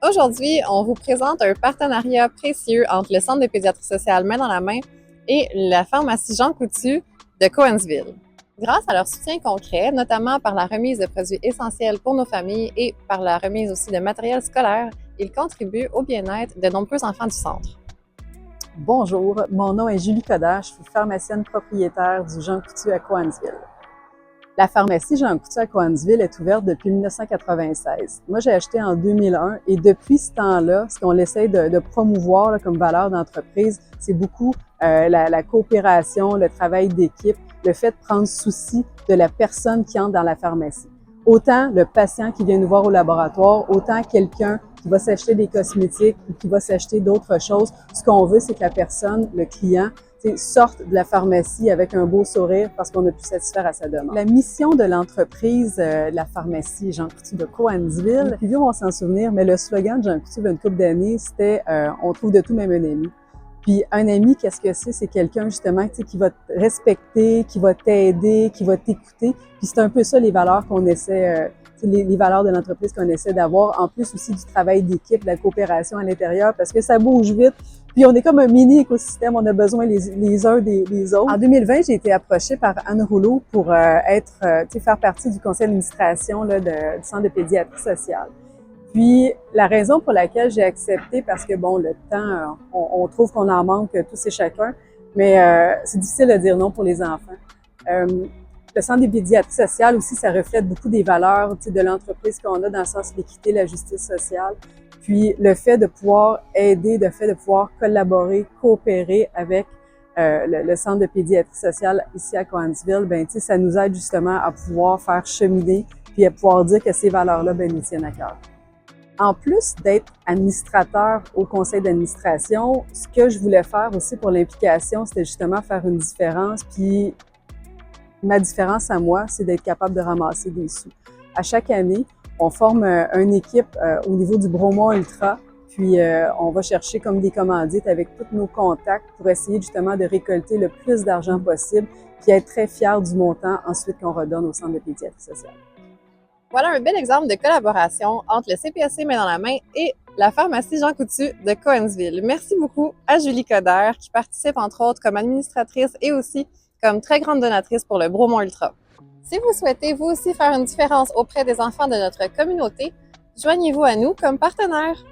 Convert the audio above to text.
Aujourd'hui, on vous présente un partenariat précieux entre le Centre de pédiatrie sociale Main dans la main et la pharmacie Jean Coutu de Cowansville. Grâce à leur soutien concret, notamment par la remise de produits essentiels pour nos familles et par la remise aussi de matériel scolaire, ils contribuent au bien-être de nombreux enfants du centre. Bonjour, mon nom est Julie Coderre, je suis pharmacienne propriétaire du Jean Coutu à Cowansville. La pharmacie Jean Coutu à Cowansville est ouverte depuis 1996. Moi, j'ai acheté en 2001 et depuis ce temps-là, ce qu'on essaie de promouvoir là, comme valeur d'entreprise, c'est beaucoup la coopération, le travail d'équipe, le fait de prendre souci de la personne qui entre dans la pharmacie. Autant le patient qui vient nous voir au laboratoire, autant quelqu'un qui va s'acheter des cosmétiques ou qui va s'acheter d'autres choses. Ce qu'on veut, c'est que la personne, le client, sorte de la pharmacie avec un beau sourire parce qu'on a pu satisfaire à sa demande. La mission de l'entreprise, la pharmacie Jean Coutu de Cowansville, les plus vieux vont s'en souvenir, mais le slogan de Jean Coutu il y a une couple d'années, c'était « On trouve de tout, même un ami ». Puis un ami, qu'est-ce que c'est? C'est quelqu'un justement qui va te respecter, qui va t'aider, qui va t'écouter. Puis c'est un peu ça les valeurs qu'on essaie, les valeurs de l'entreprise qu'on essaie d'avoir, en plus aussi du travail d'équipe, de la coopération à l'intérieur, parce que ça bouge vite. Puis on est comme un mini écosystème, on a besoin les uns des autres. En 2020, j'ai été approchée par Anne Rouleau pour faire partie du conseil d'administration du Centre de pédiatrie sociale. Puis, la raison pour laquelle j'ai accepté, parce que, bon, le temps, on trouve qu'on en manque tous et chacun, mais c'est difficile de dire non pour les enfants. Le Centre de pédiatrie sociale aussi, ça reflète beaucoup des valeurs de l'entreprise qu'on a dans le sens de l'équité, la justice sociale. Puis, le fait de pouvoir aider, le fait de pouvoir collaborer, coopérer avec le Centre de pédiatrie sociale ici à Cowansville, ben, ça nous aide justement à pouvoir faire cheminer puis à pouvoir dire que ces valeurs-là, ben, nous tiennent à cœur. En plus d'être administrateur au conseil d'administration, ce que je voulais faire aussi pour l'implication, c'était justement faire une différence. Puis ma différence à moi, c'est d'être capable de ramasser des sous. À chaque année, on forme une équipe au niveau du Bromont Ultra, puis on va chercher comme des commandites avec tous nos contacts pour essayer justement de récolter le plus d'argent possible, puis être très fiers du montant ensuite qu'on redonne au Centre de pédiatrie sociale. Voilà un bel exemple de collaboration entre le CPSC Main dans la main et la pharmacie Jean Coutu de Cowansville. Merci beaucoup à Julie Coderre qui participe entre autres comme administratrice et aussi comme très grande donatrice pour le Bromont Ultra. Si vous souhaitez vous aussi faire une différence auprès des enfants de notre communauté, joignez-vous à nous comme partenaire.